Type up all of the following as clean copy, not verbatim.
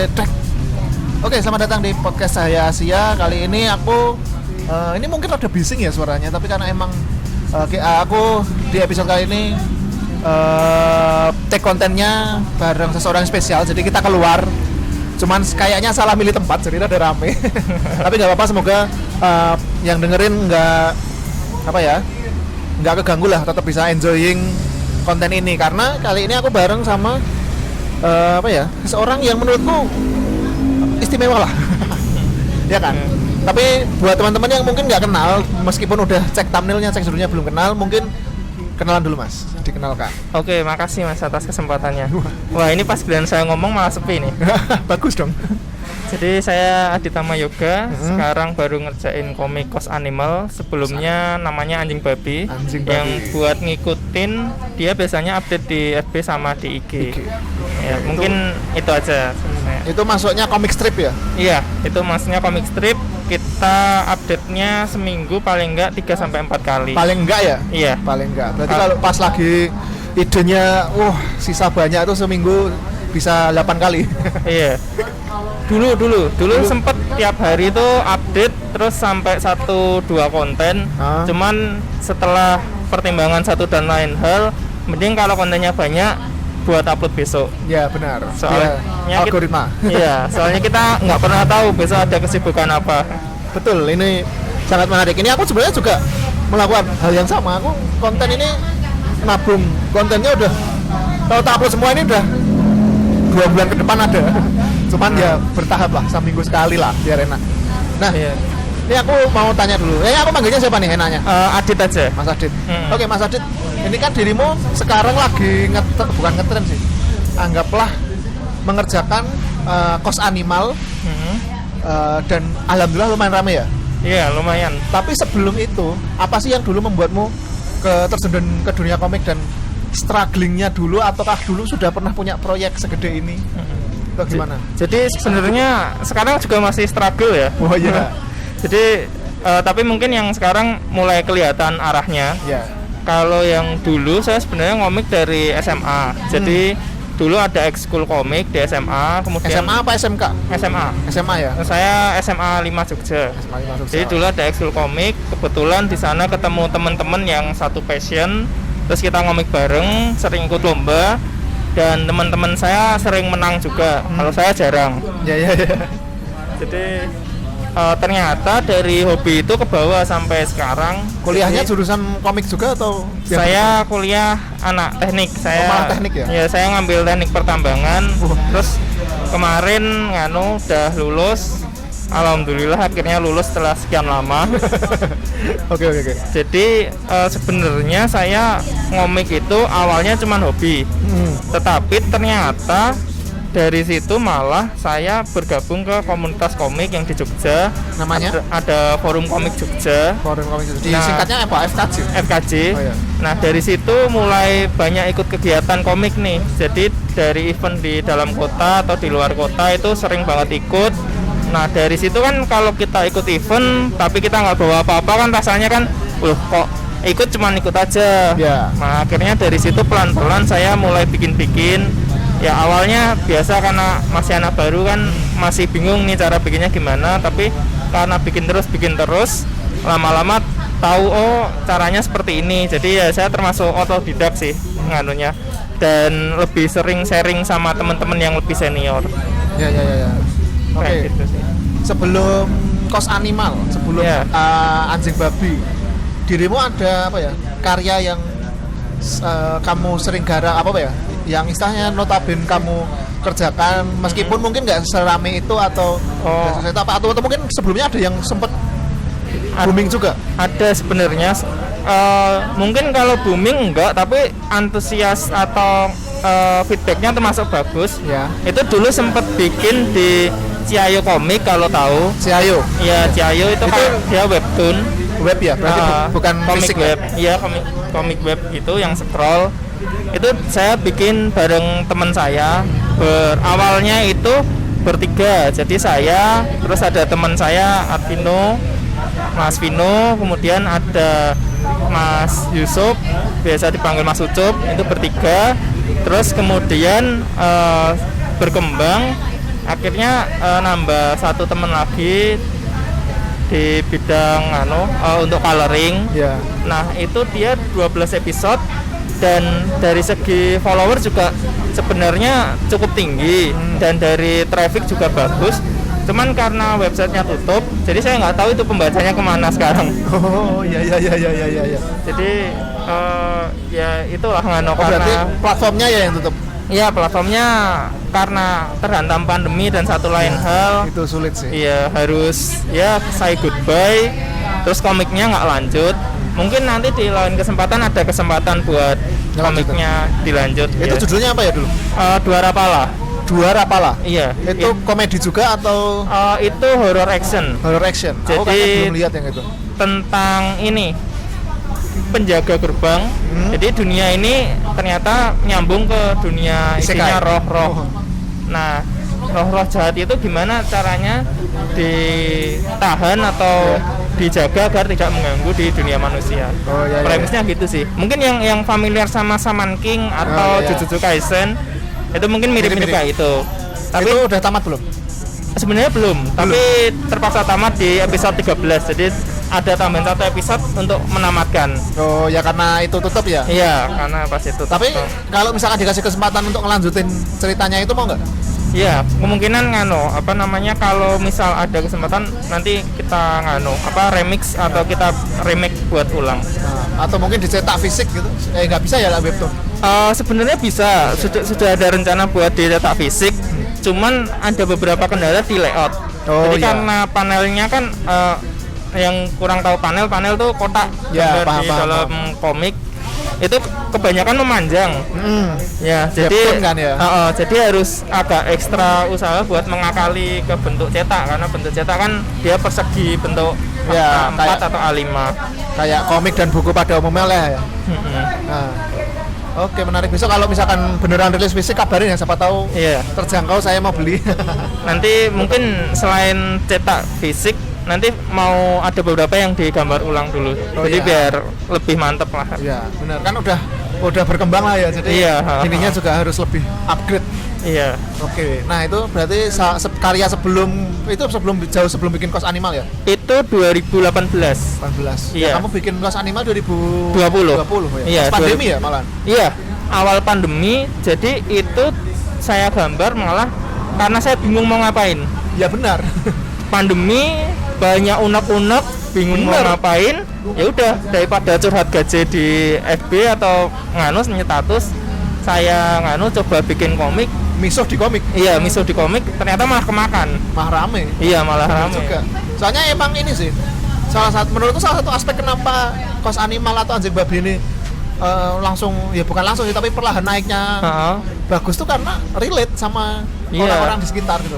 Cedek. Oke, selamat datang di podcast saya Asia. Kali ini aku ini mungkin rada bising ya suaranya, tapi karena emang aku di episode kali ini take kontennya bareng seseorang spesial, jadi kita keluar. Cuman kayaknya salah milih tempat, jadi rada rame. Tapi nggak apa-apa, semoga yang dengerin nggak keganggu lah, tetap bisa enjoying konten ini. Karena kali ini aku bareng sama seseorang yang menurutku istimewa lah. Ya kan? Tapi buat teman-teman yang mungkin nggak kenal, meskipun udah cek thumbnailnya, cek judulnya belum kenal, mungkin kenalan dulu Mas, dikenalkan. Oke, makasih Mas atas kesempatannya. Wah, ini pas giliran saya ngomong malah sepi nih. Bagus dong. Jadi saya Aditama Yoga, sekarang baru ngerjain komik Kos Animal. Sebelumnya namanya Anjing Babi. Yang buat ngikutin dia biasanya update di FB sama di IG. Ya, mungkin itu aja sebenarnya. Itu masuknya komik strip ya? Iya, itu maksudnya komik strip. Kita update-nya seminggu paling enggak 3-4 kali. Paling enggak ya? Iya. Paling enggak. Berarti kalau pas lagi idenya, sisa banyak itu seminggu bisa 8 kali. Iya. Dulu sempet tiap hari itu update terus sampai 1-2 konten. Cuman setelah pertimbangan satu dan lain hal, mending kalau kontennya banyak buat upload besok. Ya benar. Soalnya algoritma. Iya, soalnya kita nggak pernah tahu besok ada kesibukan apa. Betul, ini sangat menarik. Ini aku sebenarnya juga melakukan hal yang sama. Aku konten ini nabung kontennya udah kalau tak upload semua ini udah 2 bulan ke depan ada. Cuman ya bertahap lah, seminggu sekali lah biar enak. Nah, ini aku mau tanya dulu. Aku manggilnya siapa nih enaknya? Adit aja. Mas Adit. Oke, Mas Adit. Ini kan dirimu sekarang lagi bukan ngetren sih. Anggaplah mengerjakan Kos Animal. Dan alhamdulillah lumayan ramai ya. Iya, lumayan. Tapi sebelum itu, apa sih yang dulu membuatmu terjun ke dunia komik dan strugglingnya dulu, ataukah dulu sudah pernah punya proyek segede ini? Atau gimana? Jadi sebenarnya sekarang juga masih struggle ya. Oh iya. Jadi tapi mungkin yang sekarang mulai kelihatan arahnya. Yeah. Kalau yang dulu saya sebenarnya ngomik dari SMA. Jadi dulu ada ekskul komik di SMA, kemudian SMA apa SMK? SMA. SMA ya. Saya SMA 5 Jogja. SMA 5 Jogja. Jadi dulu ada ekskul komik, kebetulan di sana ketemu teman-teman yang satu passion, terus kita ngomik bareng, sering ikut lomba. Dan teman-teman saya sering menang juga, kalau saya jarang. Ya. Jadi ternyata dari hobi itu ke bawah sampai sekarang. Kuliahnya jurusan komik juga atau? Saya kuliah anak teknik. Malah teknik ya? Ya, saya ngambil teknik pertambangan. Terus kemarin udah lulus. Alhamdulillah akhirnya lulus setelah sekian lama. Oke. Jadi sebenarnya saya ngomik itu awalnya cuma hobi. Tetapi ternyata dari situ malah saya bergabung ke komunitas komik yang di Jogja. Namanya? Ada Forum Komik Jogja. Forum Komik Jogja. Singkatnya apa? FKJ. FKJ. Oh, iya. Nah, dari situ mulai banyak ikut kegiatan komik nih. Jadi dari event di dalam kota atau di luar kota itu sering banget ikut. Nah, dari situ kan kalau kita ikut event tapi kita nggak bawa apa-apa kan rasanya kan kok ikut cuman ikut aja. Yeah. Nah, akhirnya dari situ pelan-pelan saya mulai bikin-bikin. Ya awalnya biasa karena masih anak baru kan masih bingung nih cara bikinnya gimana, tapi karena bikin terus lama-lama tahu caranya seperti ini. Jadi ya saya termasuk otodidak sih nganunya, dan lebih sering sharing sama teman-teman yang lebih senior. Ya. Oke. Gitu sih. Sebelum Kos Animal, sebelum Anjing Babi, dirimu ada karya yang kamu sering garap yang istilahnya notabene kamu kerjakan meskipun mungkin nggak serame itu atau mungkin sebelumnya ada yang sempat booming juga? Ada sebenarnya. Mungkin kalau booming enggak, tapi antusias atau feedbacknya termasuk bagus. Ya. Itu dulu sempat bikin di Ciayo Komik, kalau tahu. Ciayo. Iya, Ciayo itu kan dia webtoon. Web ya, berarti bukan komik fisik web. Iya, komik web itu yang scroll. Itu saya bikin bareng teman saya. Awalnya itu bertiga. Jadi saya, terus ada teman saya Mas Vino, kemudian ada Mas Yusuf, biasa dipanggil Mas Ucup, itu bertiga. Terus kemudian berkembang akhirnya nambah satu temen lagi di bidang untuk coloring. Ya. Nah itu dia 12 episode dan dari segi follower juga sebenarnya cukup tinggi dan dari traffic juga bagus. Cuman karena websitenya tutup, jadi saya nggak tahu itu pembacanya kemana sekarang. Oh iya. Jadi ya itulah Berarti karena platformnya ya yang tutup. iya platformnya karena terhantam pandemi dan satu lain hal. Itu sulit sih. Iya harus ya say goodbye. Terus komiknya nggak lanjut. Mungkin nanti di lain kesempatan ada kesempatan buat komiknya dilanjut. Itu ya. judulnya apa ya dulu? Dua Rapala. Dua Rapala. Iya. Itu komedi juga atau Itu horror action. horror action? Aku Jadi- kayaknya belum lihat yang itu. Tentang ini penjaga gerbang. Jadi dunia ini ternyata nyambung ke dunia isinya Isekai. roh-roh. Nah, roh-roh jahat itu gimana caranya ditahan atau dijaga agar tidak mengganggu di dunia manusia. Oh, iya. Premisnya gitu sih. Mungkin yang familiar sama Shaman King atau iya. Jujutsu Kaisen itu mungkin mirip-mirip Mirip-mirip. kayak itu. Tapi Itu udah tamat belum? sebenarnya belum, tapi terpaksa tamat di episode 13. Jadi ada tambahan satu episode untuk menamatkan. Oh ya karena itu tutup ya. Iya, karena pas itu. Tapi kalau misalkan dikasih kesempatan untuk ngelanjutin ceritanya itu mau nggak? iya, kemungkinan kalau misal ada kesempatan nanti kita remix atau kita remake buat ulang. Nah, atau mungkin dicetak fisik gitu? Nggak bisa ya lah webtoon. Sebenarnya bisa, sudah ada rencana buat dicetak fisik. Cuman ada beberapa kendala di layout. Oh, Jadi iya. karena panelnya kan yang kurang tahu panel tuh kotak Ya, gambar paham, di paham, dalam komik itu kebanyakan memanjang. Ya, jadi Webtoon kan ya? jadi harus agak ekstra usaha buat mengakali ke bentuk cetak karena bentuk cetak kan dia persegi bentuk Ya, A4 kayak- atau A5. Kayak komik dan buku pada umumnya lah ya. Mm-mm. Nah, oke menarik. Besok kalau misalkan beneran rilis fisik kabarin ya, siapa tahu Iya. terjangkau saya mau beli. Nanti mungkin selain cetak fisik nanti mau ada beberapa yang digambar ulang dulu. Oh, Jadi iya. biar lebih mantep lah. Ya benar kan udah berkembang lah ya. Jadi Iya, ininya juga harus lebih upgrade. Iya. Oke, nah itu berarti karya jauh sebelum bikin Kos Animal ya? Itu 2018. 18. Iya. Ya, kamu bikin Kos Animal 2020 20. ya? Iya, Pas pandemi ya malah. Iya, awal pandemi. Jadi itu saya gambar malah karena saya bingung mau ngapain. Ya benar. Pandemi banyak unek-unek, bingung mau Bener. ngapain. Ya udah daripada curhat gaje di FB atau nyetatus, saya coba bikin komik. Misuh di komik Iya, misuh di komik ternyata malah kemakan. mah rame. Iya, malah rame. Juga. Soalnya emang ini sih menurutku salah satu aspek kenapa Kos Animal atau Anjing Babi ini bukan langsung sih tapi perlahan naiknya Heeh. bagus tuh karena relate sama Iya. orang-orang di sekitar gitu.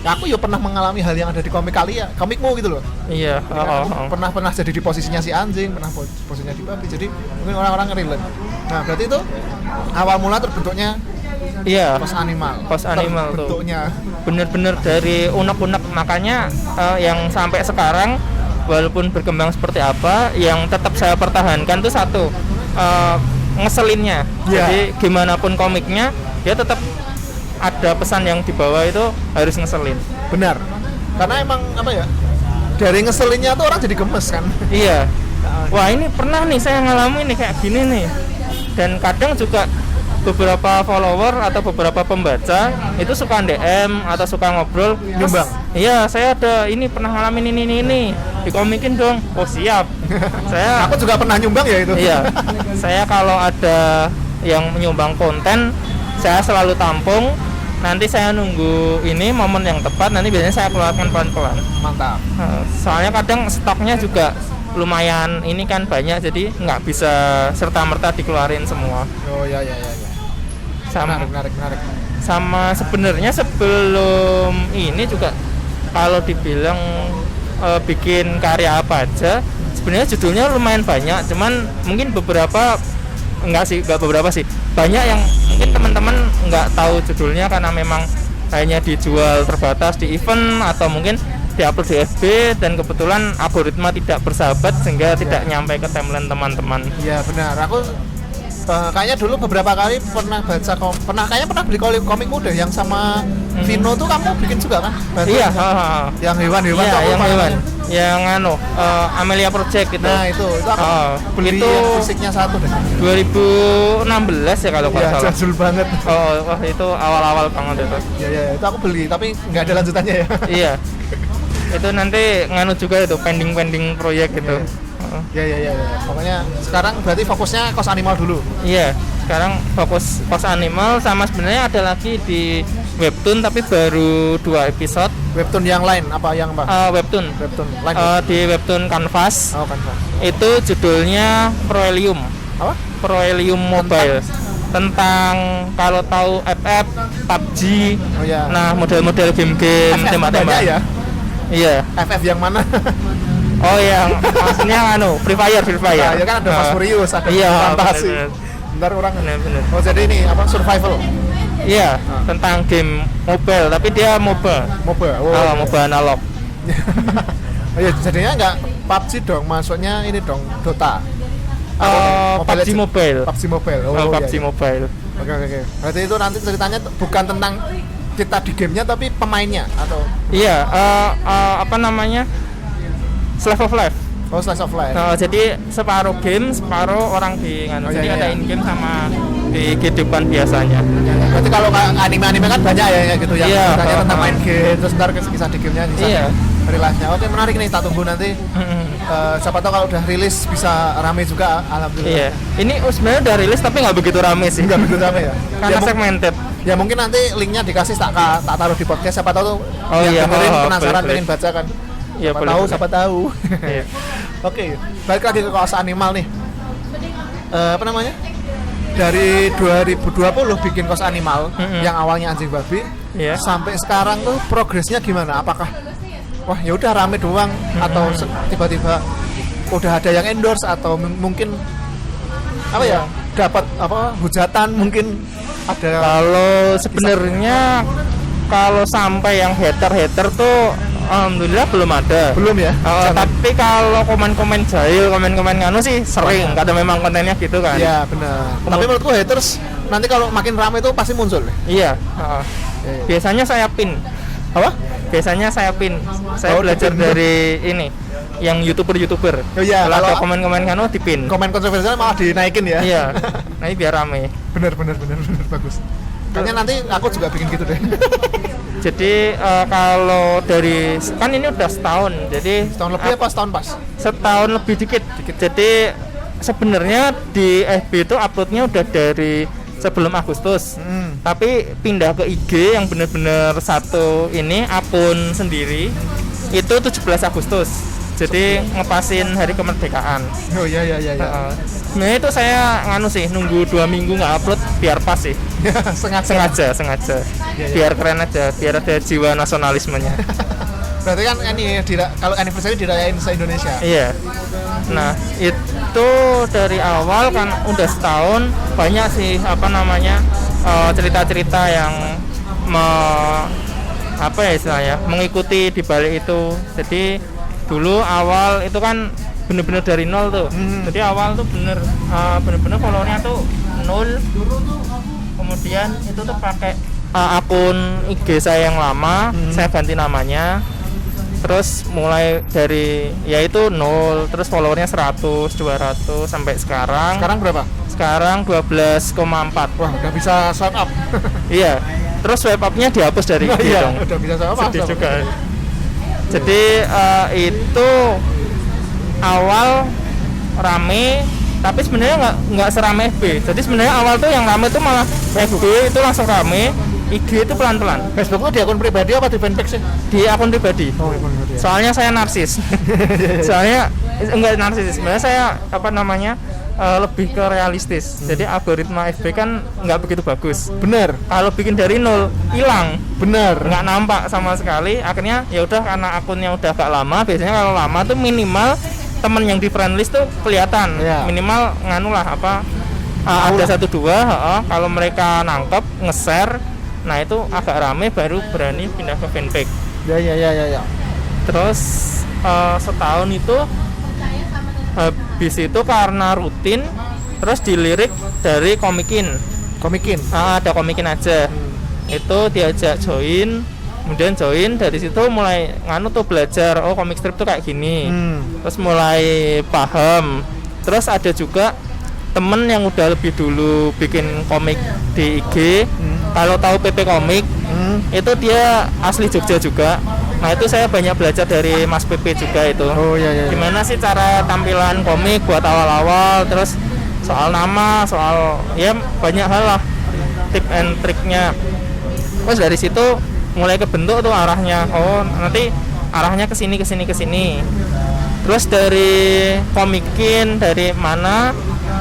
Ya, aku pernah mengalami hal yang ada di komikmu gitu loh. Iya, Aku pernah jadi di posisinya si anjing, pernah posisinya di babi. Jadi mungkin orang-orang relate. Nah, berarti itu awal mula terbentuknya Iya. Kos Animal. Kos Animal tuh. Bentuknya. Bener-bener dari unek-unek, makanya yang sampai sekarang walaupun berkembang seperti apa, yang tetap saya pertahankan tuh satu, ngeselinnya. Iya. Jadi gimana pun komiknya dia tetap ada pesan yang dibawa itu harus ngeselin. Benar. Karena emang apa ya? Dari ngeselinnya tuh orang jadi gemes kan. Iya. Wah, ini pernah nih saya ngalamin nih kayak gini nih. Dan kadang juga beberapa follower atau beberapa pembaca itu suka DM atau suka ngobrol, "Mas, Nyumbang. iya saya ada ini pernah ngalamin ini dikomikin dong." Oh siap. Saya Aku juga pernah nyumbang ya itu. iya. Saya kalau ada yang menyumbang konten, saya selalu tampung. Nanti saya nunggu ini momen yang tepat, nanti biasanya saya keluarkan pelan-pelan. Mantap. Soalnya kadang stoknya juga lumayan ini kan banyak, jadi nggak bisa serta-merta dikeluarin semua. Oh ya. Menarik. Sama sebenarnya sebelum ini juga kalau dibilang bikin karya apa aja, sebenarnya judulnya lumayan banyak, cuman mungkin nggak beberapa sih, banyak yang mungkin teman-teman nggak tahu judulnya karena memang hanya dijual terbatas di event atau mungkin diupload di FB dan kebetulan algoritma tidak bersahabat sehingga tidak nyampe ke timeline teman-teman. Iya benar. Aku Kayaknya dulu beberapa kali pernah baca kayaknya pernah beli komik muda yang sama Vino tuh kamu bikin juga kan? Iya, Yang hewan-hewan iya, tuh aku yang lupa hewan. namanya. Yang Amelia Project gitu. Nah itu aku beli itu yang fisiknya satu deh. 2016 ya kalau nggak Iya, salah. jadul banget. Wah itu awal-awal banget itu. Iya, itu aku beli tapi nggak ada lanjutannya ya. Iya. Itu nanti nganu juga itu pending proyek gitu. Iya. Pokoknya sekarang berarti fokusnya kos animal dulu. Iya, sekarang fokus kos animal sama sebenarnya ada lagi di webtoon tapi baru 2 episode. Webtoon yang lain apa yang apa? Webtoon Lain. di webtoon Canvas. Oh kan. Itu judulnya Proelium. Apa? Proelium Mobile. Tentang kalau tahu FF, PUBG. Oh iya. Nah, model-model game-game FF tembak-tembak. ya? Iya. FF yang mana? Oh yang maksudnya Free Fire. Nah, ya kan ada Fast Furious, ada iya, fantasi. bener. Bentar orang. Bener. Oh jadi ini apa survival? Iya, tentang game mobile tapi dia MOBA. MOBA. MOBA analog. Oh iya, jadinya nggak PUBG dong, maksudnya ini dong Dota. PUBG Mobile. PUBG Mobile. PUBG iya. Mobile. Oke. Berarti itu nanti ceritanya bukan tentang kita di gamenya tapi pemainnya atau Iya, apa namanya? Slave of Life. oh slice of life. Nah, jadi separuh game, separuh orang di Oh, jadi iya. ada in game sama di kehidupan biasanya. Berarti kalau anime-anime kan banyak ya gitu yang Iya, ceritanya tentang oh. main game terus ntar kisah di gamenya bisa Iya. relasinya. Oke menarik nih, tak tunggu nanti. Siapa tahu kalau udah rilis bisa rame juga, alhamdulillah. Iya. Ini sebenarnya udah rilis tapi nggak begitu rame sih. Enggak begitu rame ya. Karena segmented. Ya mungkin nanti linknya dikasih tak taruh di podcast, siapa tahu tuh Oh yang iya, dengerin oh, penasaran boleh. pengen baca kan. Iya, Siapa tahu. Iya. Oke, balik lagi ke kaos animal nih. Apa namanya? Dari 2020 bikin kaos animal yang awalnya anjing babi, Iya. sampai sekarang tuh progresnya gimana? Apakah wah ya udah rame doang atau tiba-tiba udah ada yang endorse atau mungkin apa ya? Dapat apa hujatan mungkin ada. Kalau sebenarnya kalau sampai yang hater tuh alhamdulillah belum ada. Belum ya? Tapi kalau komen-komen jahil, komen-komen nganu sih sering. Kadang memang kontennya gitu kan. Iya benar. Tapi menurutku haters nanti kalau makin ramai itu pasti muncul. Iya. Biasanya saya pin. Apa? Biasanya saya pin. Saya belajar dipin. dari ini, yang youtuber. Oh iya, Kalau ada kalau komen-komen nganu dipin. komen kontroversial malah dinaikin ya. Iya. Nah, ini biar rame. Bener bagus. Kayaknya nanti aku juga bikin gitu deh. Jadi kalau dari kan ini udah setahun, jadi Setahun lebih apa setahun pas? setahun lebih dikit. Jadi sebenarnya di FB itu uploadnya udah dari sebelum Agustus, tapi pindah ke IG yang bener-bener satu ini akun sendiri itu 17 Agustus. Jadi ngepasin hari kemerdekaan. Oh iya. Nah itu saya nganu sih nunggu 2 minggu nggak upload biar pas sih. Sengaja. Biar keren aja, biar ada jiwa nasionalismenya. Berarti kan ini kalau anniversary dirayain se-Indonesia. Iya. Nah itu dari awal kan udah setahun, banyak sih apa namanya cerita-cerita yang apa ya istilahnya mengikuti di balik itu. Jadi dulu awal itu kan bener-bener dari nol tuh. Jadi awal tuh bener-bener followernya tuh 0. Kemudian itu tuh pakai akun IG saya yang lama, saya ganti namanya. Terus mulai dari yaitu 0, terus followernya 100, 200 sampai sekarang. Sekarang berapa? Sekarang 12,4. Wah, udah bisa swipe up. Iya. Terus swipe up-nya dihapus dari IG Iya, dong. udah bisa swipe up. Sedih juga. Jadi itu awal rame, tapi sebenarnya nggak serame FB. Jadi sebenarnya awal tuh yang rame tuh malah FB itu langsung rame, IG itu pelan-pelan. Facebook tuh di akun pribadi apa di fanpage sih? Di akun pribadi. Oh, akun pribadi. Soalnya saya narsis. Soalnya enggak narsis. Sebenarnya saya apa namanya lebih ke realistis. Jadi algoritma FB kan nggak begitu bagus. Bener. Kalau bikin dari nol hilang. Bener. Nggak nampak sama sekali. Akhirnya ya udah karena akunnya udah agak lama. Biasanya kalau lama tuh minimal temen yang di friendlist tuh kelihatan. Yeah. Minimal nganu lah apa ada 1-2. Kalau mereka nangkep nge-share, nah itu agak rame baru berani pindah ke fanpage. Ya. Terus setahun itu habis itu karena rutin terus dilirik dari Komikin. Ada Komikin aja. Itu diajak join, kemudian join dari situ mulai nganu tuh belajar, oh komik strip tuh kayak gini. Terus mulai paham. Terus ada juga temen yang udah lebih dulu bikin komik di IG. Kalau tahu PP Komik, itu dia asli Jogja juga. Nah itu saya banyak belajar dari Mas PP juga itu. Oh iya. Gimana sih cara tampilan komik buat awal-awal, terus soal nama, soal ya banyak hal lah, tip and triknya. Terus dari situ mulai kebentuk tuh arahnya. Oh nanti arahnya ke sini. Terus dari Komikin dari mana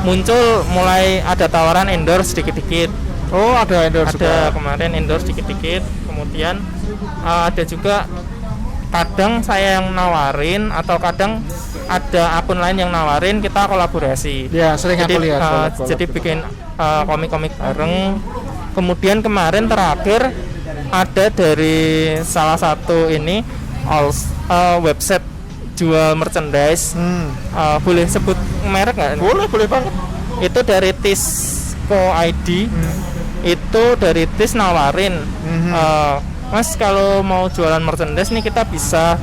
muncul mulai ada tawaran endorse dikit-dikit. Oh ada endorse Ada juga. kemarin endorse dikit-dikit. Kemudian ada juga kadang saya yang nawarin atau kadang ada akun lain yang nawarin, kita kolaborasi. Ya sering aku lihat. Jadi bikin komik-komik bareng. Kemudian kemarin terakhir ada dari salah satu ini website jual merchandise. Boleh sebut merek nggak? Boleh banget. Itu dari Tisco ID. Itu dari Tis nawarin, Mas kalau mau jualan merchandise nih kita bisa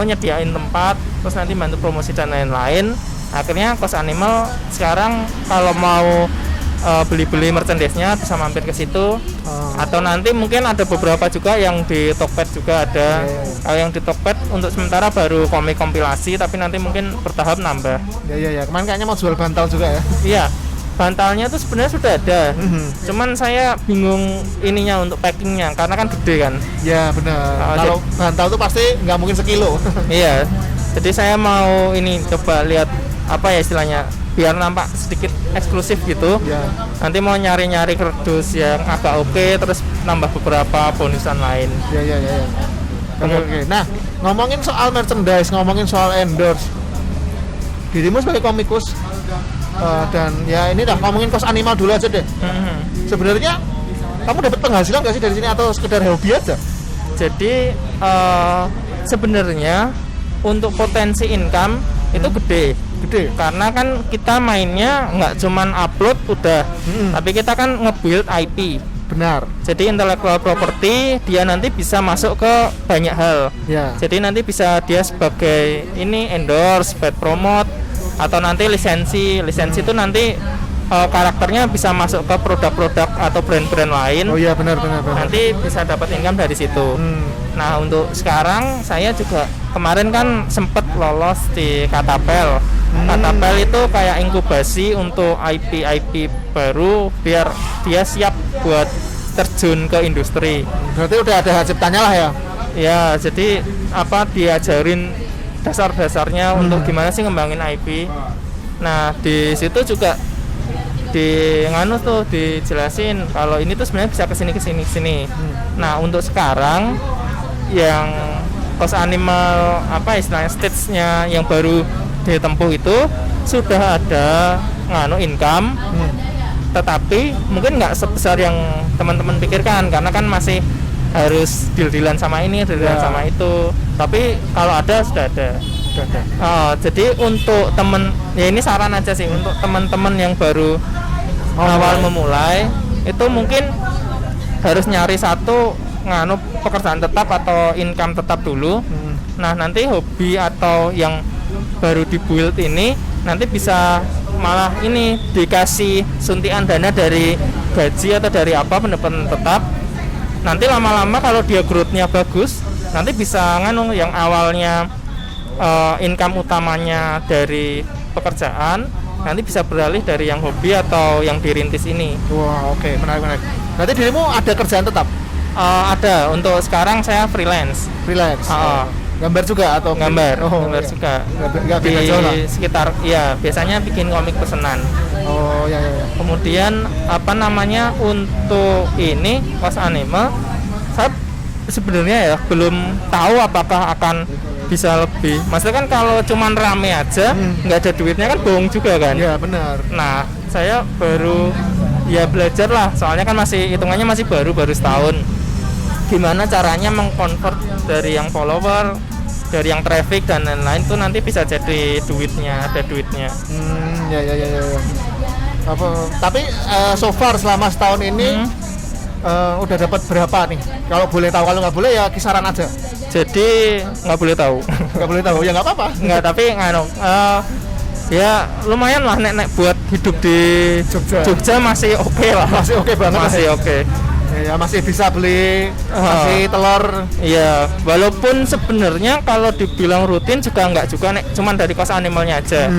nyediain tempat, terus nanti bantu promosi dan lain-lain. Akhirnya Kos Animal sekarang kalau mau beli-beli merchandise-nya bisa mampir ke situ. Atau nanti mungkin ada beberapa juga yang di Tokped juga ada. Kalau yang di Tokped untuk sementara baru komik kompilasi, tapi nanti mungkin bertahap nambah. Ya. Kemarin kayaknya mau jual bantal juga ya. Iya. Bantalnya tuh sebenarnya sudah ada. Cuman saya bingung ininya untuk packingnya karena kan gede kan. Ya benar. Kalau bantal tuh pasti nggak mungkin sekilo. Iya. Jadi saya mau ini coba lihat apa ya istilahnya, biar nampak sedikit eksklusif gitu. Ya. Nanti mau nyari-nyari kardus yang agak oke, terus nambah beberapa bonusan lain. Ya. Oke. Nah, ngomongin soal merchandise, ngomongin soal endorse. Dirimu sebagai komikus dan ya ini dah ngomongin Kos Animal dulu aja deh. Sebenarnya kamu dapat penghasilan nggak sih dari sini atau sekedar hobi aja? Jadi sebenarnya untuk potensi income itu gede karena kan kita mainnya nggak cuman upload udah, tapi kita kan nge-build IP. Benar. Jadi intellectual property dia nanti bisa masuk ke banyak hal. Ya. Jadi nanti bisa dia sebagai ini endorse, paid promote, atau nanti lisensi itu nanti karakternya bisa masuk ke produk-produk atau brand-brand lain. Oh iya benar. Nanti bisa dapat income dari situ. Nah untuk sekarang saya juga kemarin kan sempet lolos di Katapel. Katapel itu kayak inkubasi untuk IP baru biar dia siap buat terjun ke industri. Berarti udah ada hak ciptanya lah ya? Ya jadi diajarin dasar-dasarnya untuk gimana sih ngembangin IP. Nah di situ juga dijelasin kalau ini tuh sebenarnya bisa kesini. Nah untuk sekarang yang Kos Animal istilahnya stage-nya yang baru ditempuh itu sudah ada income, tetapi mungkin nggak sebesar yang teman-teman pikirkan karena kan masih harus deal-dealan sama ini, sama itu. Tapi kalau ada sudah ada. Jadi untuk temen ya ini saran aja sih untuk teman-teman yang baru awal memulai itu mungkin harus nyari satu pekerjaan tetap atau income tetap dulu. Nah nanti hobi atau yang baru dibuild ini nanti bisa malah ini dikasih suntikan dana dari gaji atau dari pendapatan tetap. Nanti lama-lama kalau dia growth-nya bagus, nanti bisa yang awalnya income utamanya dari pekerjaan nanti bisa beralih dari yang hobi atau yang dirintis ini. Wah, oke, menarik. Berarti dirimu ada kerjaan tetap? Ada. Untuk sekarang saya freelance. Gambar juga atau gambar juga. Nggak beda jauh lah. Sekitar ya biasanya bikin komik pesanan. Oh ya. Kemudian untuk ini Kos Animal saya sebenarnya ya belum tahu apakah akan bisa lebih. Maksudnya kan kalau cuman rame aja nggak ada duitnya kan bohong juga kan. Iya benar. Nah saya baru ya belajar lah, soalnya kan hitungannya masih baru setahun. Gimana caranya mengkonvert dari yang follower, dari yang traffic dan lain-lain tuh nanti bisa jadi ada duitnya. Ya. Tapi so far selama setahun ini udah dapat berapa nih? Kalau boleh tahu, kalau nggak boleh ya kisaran aja. Jadi nggak boleh tahu. Nggak boleh tahu ya nggak apa-apa. Nggak, tapi ya lumayan lah nek buat hidup di Jogja masih oke lah. Masih oke banget. Masih oke. Ya masih bisa beli masih telur. Iya, walaupun sebenarnya kalau dibilang rutin juga nggak juga nek cuman dari kos animalnya aja.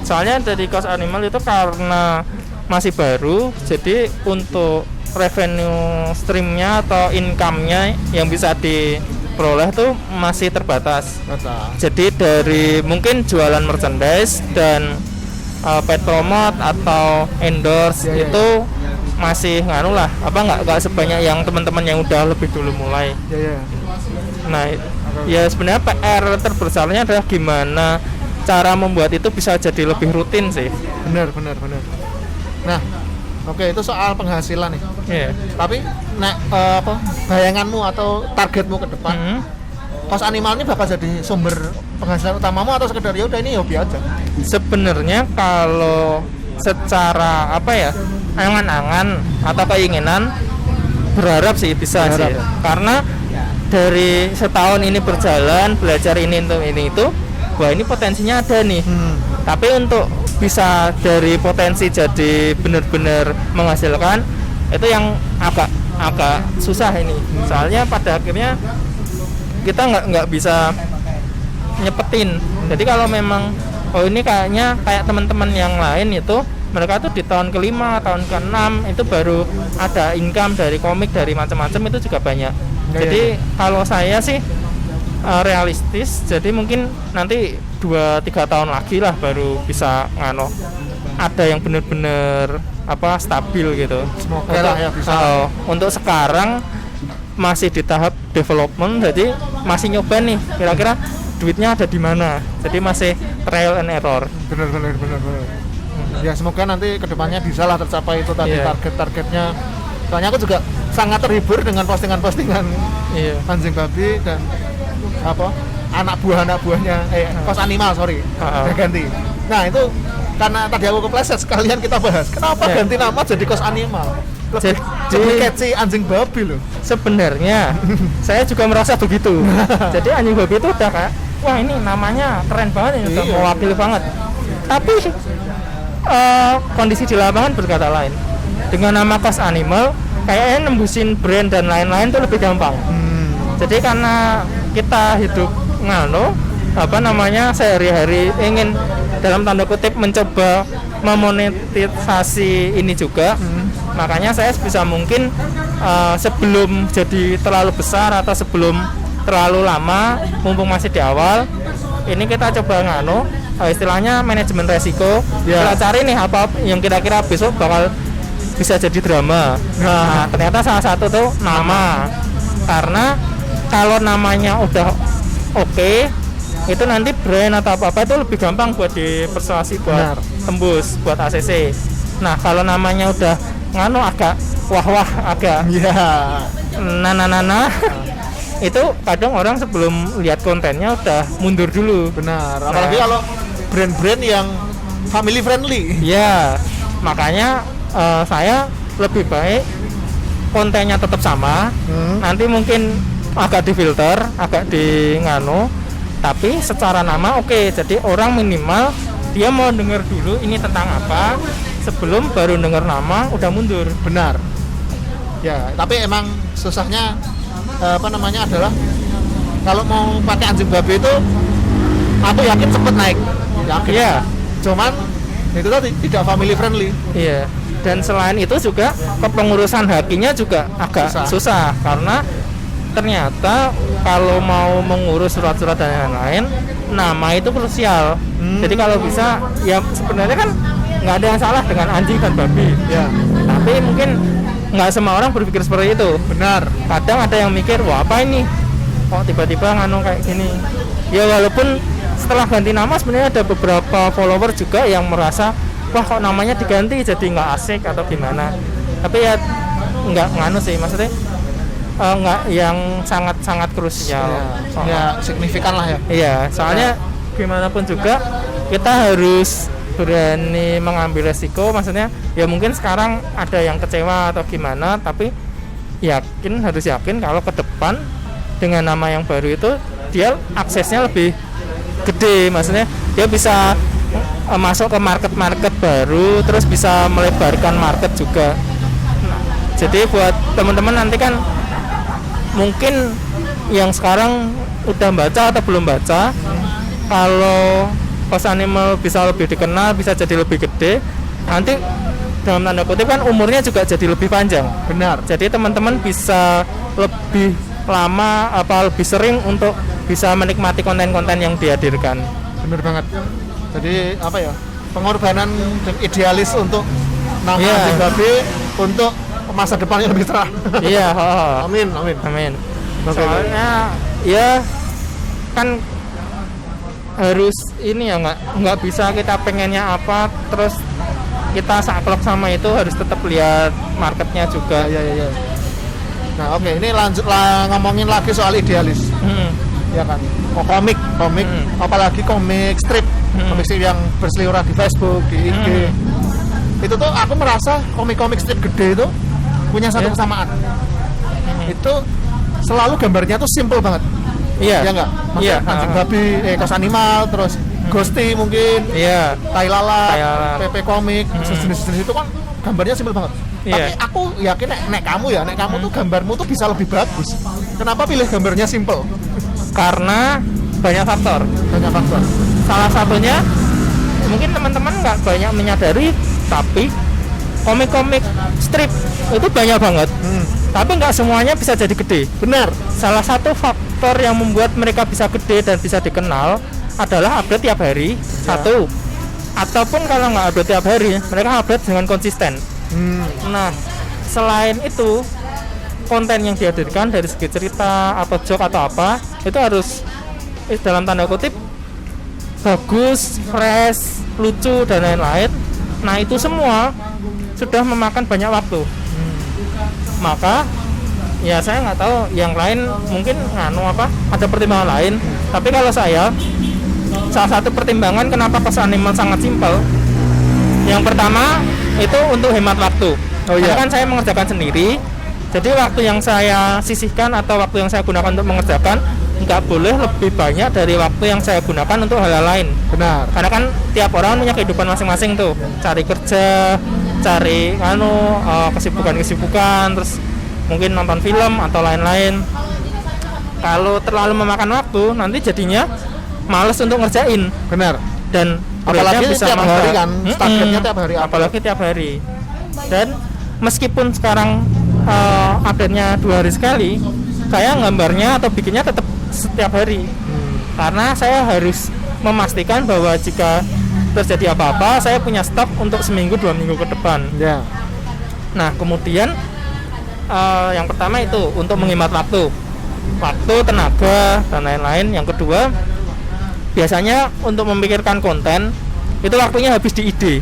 Soalnya dari kos animal itu karena masih baru, jadi untuk revenue streamnya atau income-nya yang bisa diperoleh tuh masih terbatas. Jadi dari mungkin jualan merchandise dan paid promote atau endorse itu masih nganu lah, nggak sebanyak yang teman-teman yang udah lebih dulu mulai. Nah, ya sebenarnya PR terbesarnya adalah gimana cara membuat itu bisa jadi lebih rutin sih. Benar. Nah, oke, itu soal penghasilan nih. Tapi bayanganmu atau targetmu ke depan, kos animal ini bakal jadi sumber penghasilan utamamu atau sekedar ya udah ini hobi aja? Sebenarnya kalau secara angan-angan atau keinginan berharap sih bisa sih. Karena dari setahun ini berjalan belajar ini itu, wah ini potensinya ada nih. Tapi untuk bisa dari potensi jadi benar-benar menghasilkan itu yang agak susah ini. Soalnya pada akhirnya kita nggak bisa nyepetin. Jadi kalau memang ini kayaknya kayak teman-teman yang lain itu mereka tuh di tahun ke-5, tahun ke-6 itu baru ada income dari komik, dari macam-macam itu juga banyak. Jadi kalau saya sih realistis, jadi mungkin nanti 2-3 tahun lagi lah baru bisa ada yang benar-benar stabil gitu. Semoga lah ya bisa. Untuk sekarang masih di tahap development, jadi masih nyoba nih kira-kira duitnya ada di mana. Jadi masih trial and error. Benar. Ya semoga nanti kedepannya bisa lah tercapai itu tadi target-targetnya. Soalnya aku juga sangat terhibur dengan postingan-postingan anjing babi dan anak buahnya kos animal ganti. Nah itu karena tadi aku kepleset, sekalian kita bahas kenapa ganti nama jadi kos animal. Jadi catchy anjing babi loh. Sebenarnya saya juga merasa begitu. Jadi anjing babi itu udah kayak wah ini namanya keren banget, ini udah mewakili banget. Tapi kondisi di lapangan berkata lain. Dengan nama kos animal kayaknya nembusin brand dan lain-lain itu lebih gampang. Jadi karena kita hidup sehari-hari ingin dalam tanda kutip mencoba memonetisasi ini juga, makanya saya sebisa mungkin sebelum jadi terlalu besar atau sebelum terlalu lama, mumpung masih di awal, ini kita coba istilahnya manajemen resiko. Kita cari nih apa yang kira-kira besok bakal bisa jadi drama. Nah, ternyata salah satu tuh nama. Karena kalau namanya udah oke, itu nanti brand atau apa itu lebih gampang buat dipersuasi buat tembus buat ACC. Nah, kalau namanya udah agak wah agak nana itu kadang orang sebelum lihat kontennya udah mundur dulu. Benar. Apalagi kalau brand-brand yang family friendly. Ya, makanya saya lebih baik kontennya tetap sama. Nanti mungkin agak difilter, agak tapi secara nama oke. Jadi orang minimal dia mau dengar dulu ini tentang apa sebelum baru dengar nama udah mundur. Benar. Ya, tapi emang susahnya adalah kalau mau pakai anjing babi itu aku yakin sempet naik. Yakin. Iya. Cuman itu tadi tidak family friendly. Iya. Dan selain itu juga kepengurusan hakinya juga agak susah karena ternyata kalau mau mengurus surat-surat dan lain-lain, nama itu krusial. Jadi kalau bisa, ya sebenarnya kan nggak ada yang salah dengan anjing dan babi. Ya. Tapi mungkin nggak semua orang berpikir seperti itu. Benar. Kadang ada yang mikir, wah apa ini? Kok tiba-tiba kayak gini? Ya walaupun setelah ganti nama sebenarnya ada beberapa follower juga yang merasa, wah kok namanya diganti jadi nggak asik atau gimana. Tapi ya nggak sih, maksudnya nggak yang sangat krusial. Ya signifikan lah ya. Iya, soalnya gimana pun juga kita harus berani mengambil resiko, maksudnya ya mungkin sekarang ada yang kecewa atau gimana, tapi harus yakin kalau ke depan dengan nama yang baru itu dia aksesnya lebih gede, maksudnya dia bisa masuk ke market baru, terus bisa melebarkan market juga. Jadi buat teman-teman nanti kan mungkin yang sekarang udah baca atau belum baca, kalau Pos Animal bisa lebih dikenal, bisa jadi lebih gede, nanti dalam tanda kutip kan umurnya juga jadi lebih panjang. Benar. Jadi teman-teman bisa lebih lama lebih sering untuk bisa menikmati konten-konten yang dihadirkan. Benar banget. Jadi apa ya? Pengorbanan dan idealis untuk nama Anjing Babi untuk masa depannya lebih cerah. Iya, Amin. Soalnya ya kan harus ini ya, nggak bisa kita pengennya apa terus kita saklek sama itu, harus tetap lihat marketnya juga. Iya. Nah oke, ini lanjut ngomongin lagi soal idealis. Ya kan, komik, apalagi komik strip, komik strip yang berseliweran di Facebook, di IG. Itu tuh aku merasa komik strip gede itu punya satu kesamaan. Itu selalu gambarnya tuh simple banget. Iya. Ya enggak? Maksudnya Anjing Babi, Pos Animal, terus Ghosty mungkin. Iya. Tai Lala, PP Komik, sejenis-jenis itu kan gambarnya simpel banget. Tapi aku yakin nek kamu tuh gambarmu tuh bisa lebih bagus. Kenapa pilih gambarnya simple? Karena banyak faktor. Salah satunya mungkin teman-teman nggak banyak menyadari, tapi komik-komik strip itu banyak banget. Tapi nggak semuanya bisa jadi gede. Benar. Salah satu faktor yang membuat mereka bisa gede dan bisa dikenal adalah update tiap hari. Satu. Ataupun kalau nggak update tiap hari, mereka update dengan konsisten. Nah, selain itu, konten yang dihadirkan dari segi cerita atau joke atau apa, itu harus dalam tanda kutip bagus, fresh, lucu dan lain-lain. Nah, itu semua sudah memakan banyak waktu. Maka ya saya nggak tahu yang lain mungkin ada pertimbangan lain, tapi kalau saya, salah satu pertimbangan kenapa Pos Animal sangat simpel, yang pertama itu untuk hemat waktu. Karena kan saya mengerjakan sendiri, jadi waktu yang saya sisihkan atau waktu yang saya gunakan untuk mengerjakan nggak boleh lebih banyak dari waktu yang saya gunakan untuk hal-hal lain. Benar. Karena kan tiap orang punya kehidupan masing-masing tuh, cari kerja, cari kesibukan, terus mungkin nonton film atau lain-lain. Kalau terlalu memakan waktu, nanti jadinya males untuk ngerjain. Benar. Dan apalagi bisa tiap hari kan, targetnya tiap hari. Apalagi tiap hari. Dan meskipun sekarang update-nya 2 hari sekali, saya gambarnya atau bikinnya tetap setiap hari. Karena saya harus memastikan bahwa jika terjadi apa-apa, saya punya stok untuk seminggu 2 minggu ke depan. Ya. Nah, kemudian yang pertama itu untuk menghemat waktu, tenaga dan lain-lain. Yang kedua, biasanya untuk memikirkan konten itu waktunya habis di ide.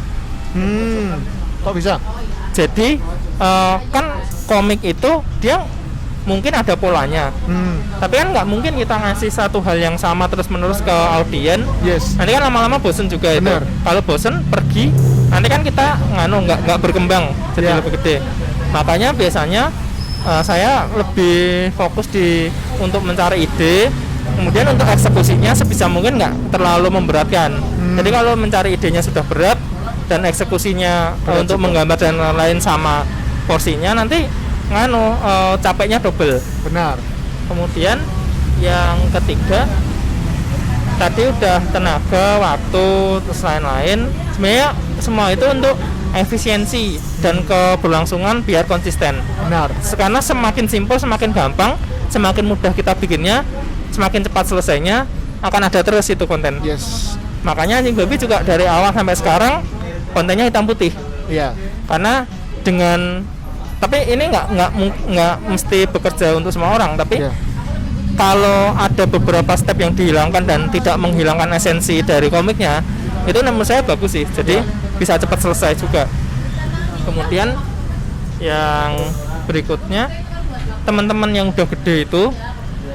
Kok bisa? Jadi kan komik itu dia mungkin ada polanya, tapi kan nggak mungkin kita ngasih satu hal yang sama terus menerus ke audiens. Nanti kan lama-lama bosen juga. Bener. Itu kalau bosen pergi, nanti kan kita nggak berkembang jadi lebih gede. Makanya biasanya saya lebih fokus untuk mencari ide, kemudian untuk eksekusinya sebisa mungkin nggak terlalu memberatkan. Jadi kalau mencari idenya sudah berat dan eksekusinya untuk menggambar dan lain-lain sama porsinya, nanti capeknya double. Benar. Kemudian yang ketiga tadi udah tenaga, waktu, terus lain-lain. Sebenarnya semua itu untuk efisiensi dan keberlangsungan biar konsisten. Benar. Karena semakin simpel, semakin gampang, semakin mudah kita bikinnya, semakin cepat selesainya, akan ada terus itu konten. Makanya Anjing Babi juga dari awal sampai sekarang kontennya hitam putih. Iya. Karena tapi ini nggak mesti bekerja untuk semua orang, tapi kalau ada beberapa step yang dihilangkan dan tidak menghilangkan esensi dari komiknya, itu menurut saya bagus sih. Jadi bisa cepat selesai juga. Kemudian yang berikutnya, teman-teman yang udah gede itu,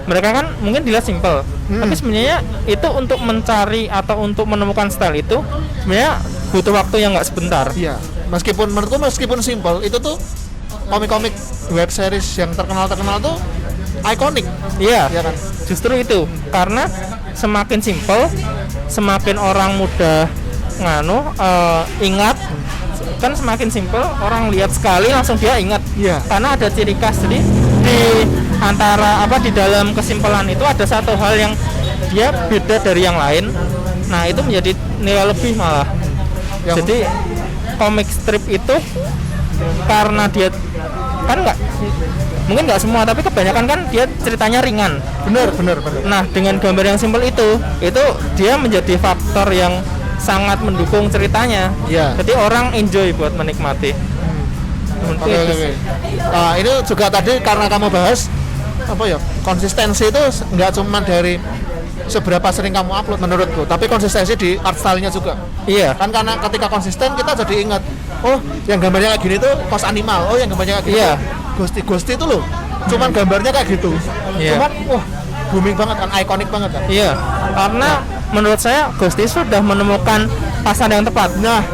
mereka kan mungkin dilihat simpel, tapi sebenarnya itu untuk mencari atau untuk menemukan style itu sebenarnya butuh waktu yang nggak sebentar. Iya, meskipun simple, itu tuh komik-komik web series yang terkenal tuh ikonik. Iya, Ya kan? justru itu karena semakin simple, semakin orang mudah ingat. Kan semakin simple, orang lihat sekali langsung dia ingat. Iya. Karena ada ciri khas, jadi di antara di dalam kesimpulan itu ada satu hal yang dia beda dari yang lain. Nah, itu menjadi nilai lebih malah. Jadi komik strip itu karena dia kan mungkin nggak semua, tapi kebanyakan kan dia ceritanya ringan. Bener. Nah, dengan gambar yang simpel itu dia menjadi faktor yang sangat mendukung ceritanya. Iya. Jadi orang enjoy buat menikmati. Oke. Nah, ini juga tadi karena kamu bahas konsistensi itu nggak cuma dari seberapa sering kamu upload menurutku, tapi konsistensi di art style-nya juga. Iya. Kan karena ketika konsisten kita jadi ingat, oh yang gambarnya kayak gini tuh pos animal, oh yang gambarnya kayak gitu Iya. Ghosty itu loh, cuman gambarnya kayak gitu. Iya. Cuman booming banget kan, ikonik banget kan. Iya. Karena menurut saya Ghosty sudah menemukan pasar yang tepat. Nah,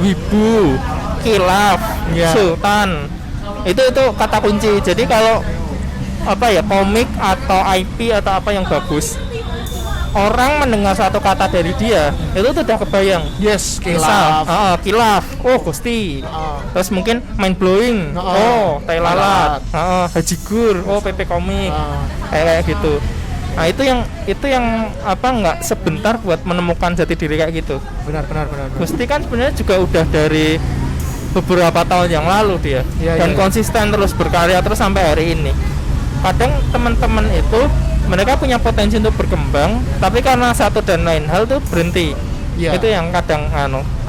Wibu, kilaf, Iya. sultan. Itu kata kunci. Jadi kalau komik atau IP atau apa yang bagus, orang mendengar satu kata dari dia itu tuh udah kebayang. yes, Misal, kilaf. kilaf, Ghosty. Terus mungkin mind blowing, tai lalat, hajigur, PP komik, kayak gitu. Nah, itu yang nggak sebentar buat menemukan jati diri kayak gitu. Benar. Ghosty kan sebenarnya juga udah dari beberapa tahun yang lalu dia, dan konsisten terus berkarya terus sampai hari ini. Kadang teman-teman itu mereka punya potensi untuk berkembang, tapi karena satu dan lain hal tuh berhenti. Iya. Itu yang kadang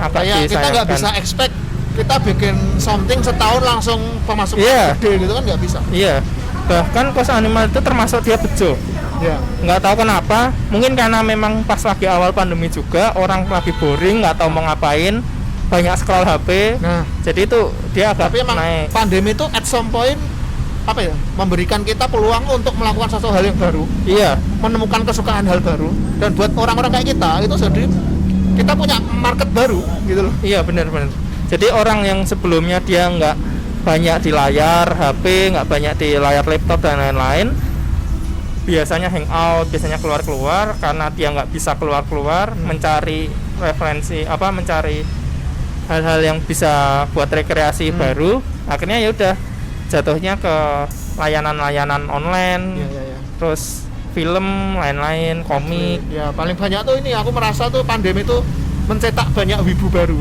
agak Kayak kita nggak bisa expect kita bikin something setahun langsung pemasukan gede gitu kan, nggak bisa. Iya. Bahkan Kos Animal itu termasuk dia bejo. Iya. Nggak tahu kenapa, mungkin karena memang pas lagi awal pandemi juga orang lagi boring, nggak tahu mau ngapain, banyak scroll HP. Nah, jadi itu dia agak tapi emang naik. pandemi itu at some point memberikan kita peluang untuk melakukan sesuatu hal yang baru, Iya. menemukan kesukaan hal baru, dan buat orang-orang kayak kita itu jadi kita punya market baru gitu loh. Iya, benar. Jadi orang yang sebelumnya dia nggak banyak di layar HP, nggak banyak di layar laptop dan lain-lain, biasanya hangout, biasanya keluar-keluar, karena dia nggak bisa keluar-keluar, mencari referensi mencari hal-hal yang bisa buat rekreasi baru, akhirnya ya udah jatuhnya ke layanan-layanan online. Iya. Terus film, lain-lain, komik. Ya paling banyak tuh ini aku merasa tuh pandemi tuh mencetak banyak wibu baru.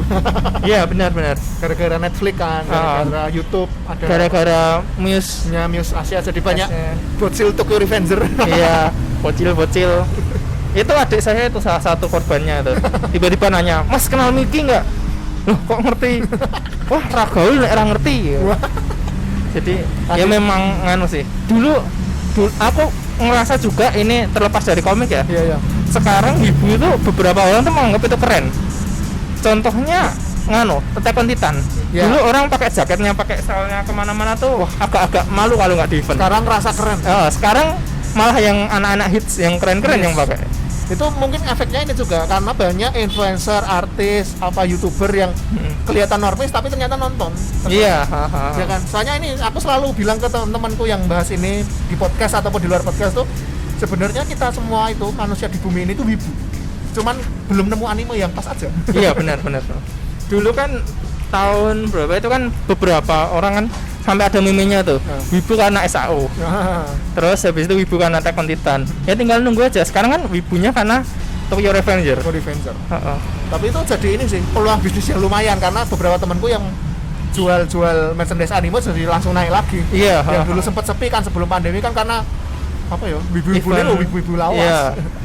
Iya, benar. Gara-gara Netflix kan, gara-gara YouTube, ada Gara-gara Muse. Muse Asia, jadi banyak Asia. bocil Tokyo Revenger. Iya, bocil. Itu adik saya itu salah satu korbannya tuh. Tiba-tiba nanya, "Mas kenal Miki nggak?" Loh, kok ngerti? Wah, ragaul nek ora ngerti. Jadi ya memang sih. Dulu aku ngerasa juga ini terlepas dari komik ya. Iya. Sekarang ibu itu beberapa orang tuh menganggap itu keren. Contohnya Attack on Titan. Ya. Dulu orang pakai jaketnya, pakai stylenya kemana-mana tuh agak-agak malu kalau nggak di event. Sekarang rasa keren. Sekarang malah yang anak-anak hits yang keren-keren yang pakai. Itu mungkin efeknya ini juga karena banyak influencer, artis, YouTuber yang kelihatan normis tapi ternyata nonton. Iya. Ya kan. Soalnya ini aku selalu bilang ke teman-temanku yang bahas ini di podcast ataupun di luar podcast tuh, sebenarnya kita semua itu manusia di bumi ini tuh wibu. Cuman belum nemu anime yang pas aja. Iya, benar. Dulu kan tahun berapa itu kan beberapa orang kan sampai ada meme-nya tuh. Wibu karena SAO. Terus habis itu wibu karena Attack on Titan. Ya tinggal nunggu aja. Sekarang kan wibunya karena Tokyo Revenger. Tapi itu jadi ini sih peluang bisnis yang lumayan, karena beberapa temanku yang jual merchandise anime jadi langsung naik lagi. Iya. Yang dulu sempat sepi kan sebelum pandemi kan, karena wibu-wibu lawas. Iya.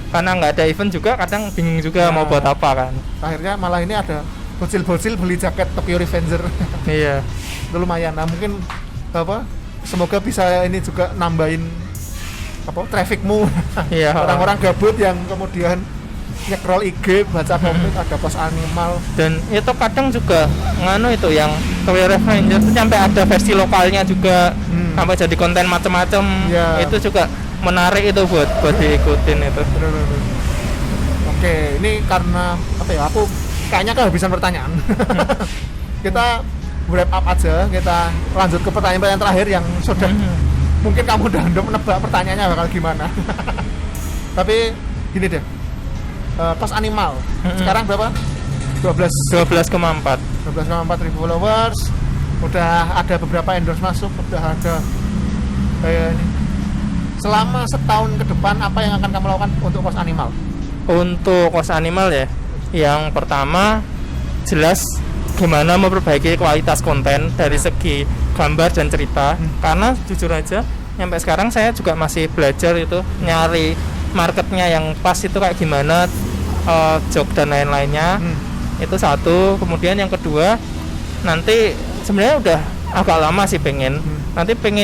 Karena nggak ada event juga, kadang bingung juga mau buat apa kan. Akhirnya malah ini ada bocil-bocil beli jaket Tokyo Revenger. Iya. Itu lumayan. Nah, mungkin semoga bisa ini juga nambahin trafficmu. Iya. Orang-orang gabut yang kemudian nge-scroll IG, baca komik, ada Pos Animal. Dan itu kadang juga itu yang Tokyo Revenger itu sampai ada versi lokalnya juga, sampai jadi konten macam-macam. Ya. Itu juga menarik itu buat diikutin itu. Bener. Oke, ini karena aku kayaknya kehabisan pertanyaan. Kita wrap up aja, kita lanjut ke pertanyaan terakhir yang sudah mungkin kamu udah menebak pertanyaannya bakal gimana. Tapi gini deh, Kos Animal sekarang berapa? 12,4 ribu followers, udah ada beberapa endorse masuk, udah ada kayak ini. Selama setahun ke depan apa yang akan kamu lakukan untuk Kos Animal? Untuk Kos Animal ya, yang pertama jelas gimana memperbaiki kualitas konten dari segi gambar dan cerita. Karena jujur aja sampai sekarang saya juga masih belajar itu nyari marketnya yang pas itu kayak gimana, joke dan lain-lainnya. Itu satu. Kemudian yang kedua, nanti sebenarnya udah agak lama sih pengen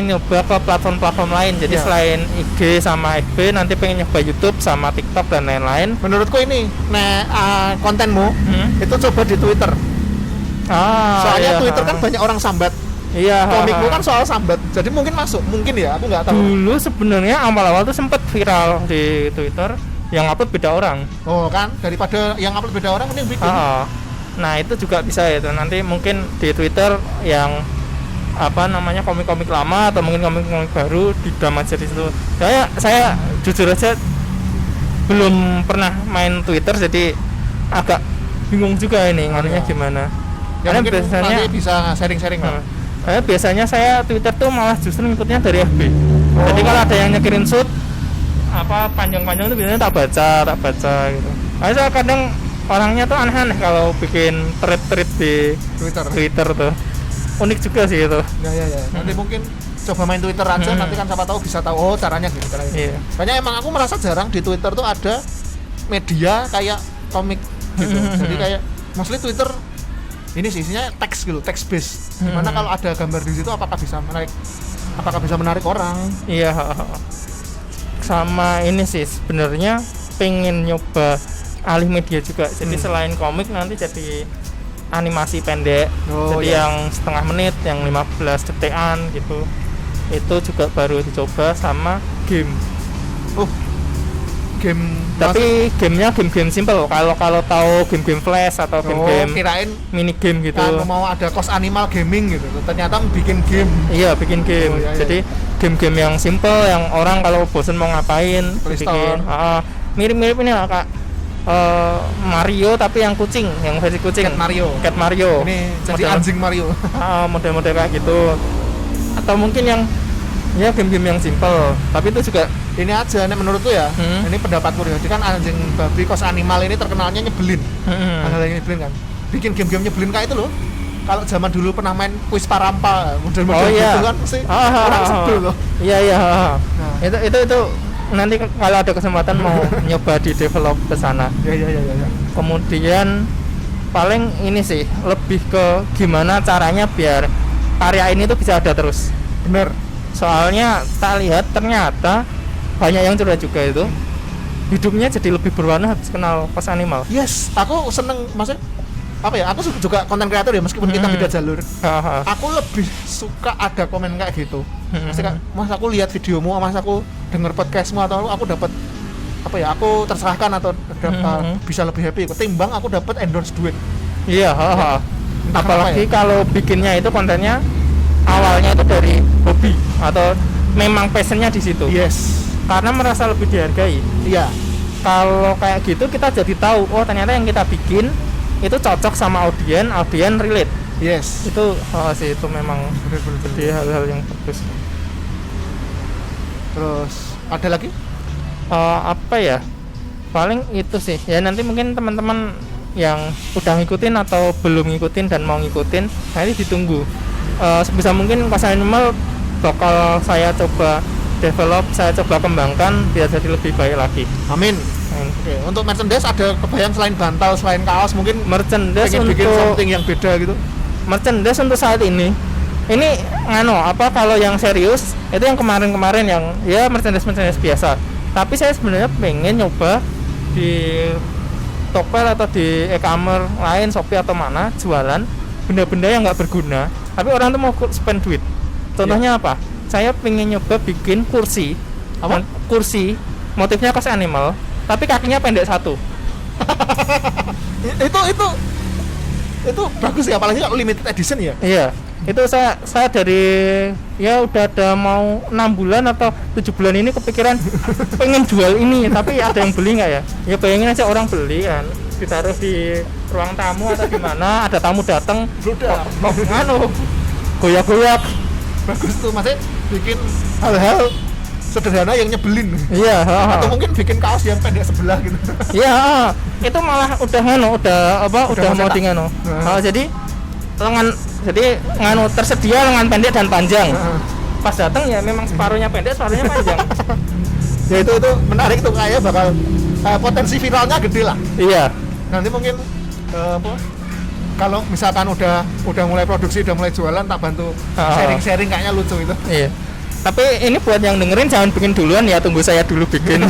nyoba ke platform-platform lain. Jadi selain IG sama FB, nanti pengen nyoba YouTube sama TikTok dan lain-lain. Menurutku ini kontenmu itu coba di Twitter. Soalnya Twitter kan banyak orang sambat. Iya, komikmu kan soal sambat, jadi mungkin masuk, mungkin ya, aku nggak tahu. Dulu sebenarnya awal-awal tuh sempet viral di Twitter, yang upload beda orang. Oh kan, daripada yang upload beda orang, mending bikin. Nah itu juga bisa itu. Nanti mungkin di Twitter yang apa namanya komik-komik lama atau mungkin komik-komik baru didam aja di situ. Saya jujur aja belum pernah main Twitter, jadi agak bingung juga ini ngaruhnya gimana. Ya, karena biasanya nanti bisa sharing-sharing lah. Biasanya saya Twitter tuh malah justru ngikutnya dari FB. Jadi kalau ada yang nyekirin shoot apa panjang-panjang tuh biasanya tak baca gitu. Saya kadang orangnya tuh aneh-aneh kalau bikin thread di Twitter tuh. Unik juga sih itu. Ya. Nanti mungkin coba main Twitter aja, nanti kan siapa tahu bisa tahu caranya gitu. Iya. Banyak emang aku merasa jarang di Twitter tuh ada media kayak komik gitu. Jadi kayak mostly Twitter ini sih isinya teks gitu, text based. Dimana kalau ada gambar di situ apakah bisa menarik orang? Iya. Sama ini sih sebenarnya pengen nyoba alih media juga. Jadi selain komik nanti jadi animasi pendek. Jadi yang setengah menit, yang 15 detikan gitu. Itu juga baru dicoba sama game. Game, tapi gamenya game simple. Kalau tahu game flash atau game kirain mini game gitu. Kan mau ada Kos Animal gaming gitu. Ternyata bikin game. Iya, bikin game. Jadi game-game yang simple yang orang kalau bosen mau ngapain bikin. Mirip-mirip ini lah Kak. Mario tapi yang kucing, yang versi kucing. Cat Mario. Ini jadi anjing Mario. Model-model kayak gitu. Atau mungkin yang ya game-game yang simple, tapi itu juga ini aja nih menurutku ya. Ini pendapatku ya. Jadi kan anjing babi Kos Animal ini terkenalnya nyebelin. Hal yang nyebelin kan. Bikin game-game nyebelin kayak itu loh. Kalau zaman dulu pernah main kuis parampa, model-model gitu kan pasti orang sebel loh. Iya. Nah. Itu nanti kalau ada kesempatan mau nyoba di develop ke sana. Ya. Kemudian paling ini sih lebih ke gimana caranya biar karya ini tuh bisa ada terus. Bener. Soalnya tak lihat ternyata banyak yang curhat juga itu hidupnya jadi lebih berwarna habis kenal Kos Animal. Yes, aku seneng, maksudnya apa ya, aku juga konten kreator ya meskipun kita beda jalur. Aku lebih suka ada komen kayak gitu. Maksudnya mas aku lihat videomu, mas aku denger podcastmu, atau aku dapat apa ya, aku terserahkan atau bisa lebih happy ketimbang aku dapat endorse duit. Iya. Apalagi kalau bikinnya itu kontennya awalnya itu dari hobi atau memang passionnya di situ. Yes. Karena merasa lebih dihargai. Iya. Kalau kayak gitu kita jadi tahu, oh ternyata yang kita bikin itu cocok sama audien relate. Yes. Itu sih itu memang jadi hal-hal yang bagus. Terus ada lagi? Apa ya? Paling itu sih. Ya nanti mungkin teman-teman yang udah ngikutin atau belum ngikutin dan mau ngikutin, nanti ditunggu. Sebisa mungkin Kos Animal bakal saya coba develop, saya coba kembangkan biar jadi lebih baik lagi. Amin. Oke, untuk merchandise ada kebayang selain bantal, selain kaos, mungkin merchandise pengen untuk bikin something yang beda gitu. Merchandise untuk saat ini kalau yang serius itu yang kemarin-kemarin yang ya merchandise biasa. Tapi saya sebenarnya pengen nyoba di Tokped atau di e-commerce lain, Shopee atau mana, jualan benda-benda yang nggak berguna tapi orang tuh mau spend duit. Contohnya apa? Saya pengen nyoba bikin kursi motifnya Kos Animal tapi kakinya pendek satu. itu Itu bagus ya, apalagi kalau limited edition ya. Iya, itu saya dari ya udah ada mau 6 bulan atau 7 bulan ini kepikiran pengen jual ini, tapi ada yang beli nggak ya? Ya bayangin aja orang beli kan, ditaruh di ruang tamu atau di mana, ada tamu datang, Udah. goyak-goyak. Bagus tuh, maksudnya bikin hal-hal sederhana yang nyebelin. Iya, Atau mungkin bikin kaos yang pendek sebelah gitu. iya, itu malah udah udah Udah mau cetak. di Nah. jadi lengan tersedia lengan pendek dan panjang. Heeh. Pas datang ya memang separuhnya pendek, separuhnya panjang. Ya itu menarik tuh, kayak bakal potensi viralnya gede lah. Iya. Nanti mungkin kalau misalkan udah mulai produksi, udah mulai jualan, tak bantu sharing-sharing, kayaknya lucu itu. Iya. Tapi ini buat yang dengerin jangan bikin duluan ya, tunggu saya dulu bikin.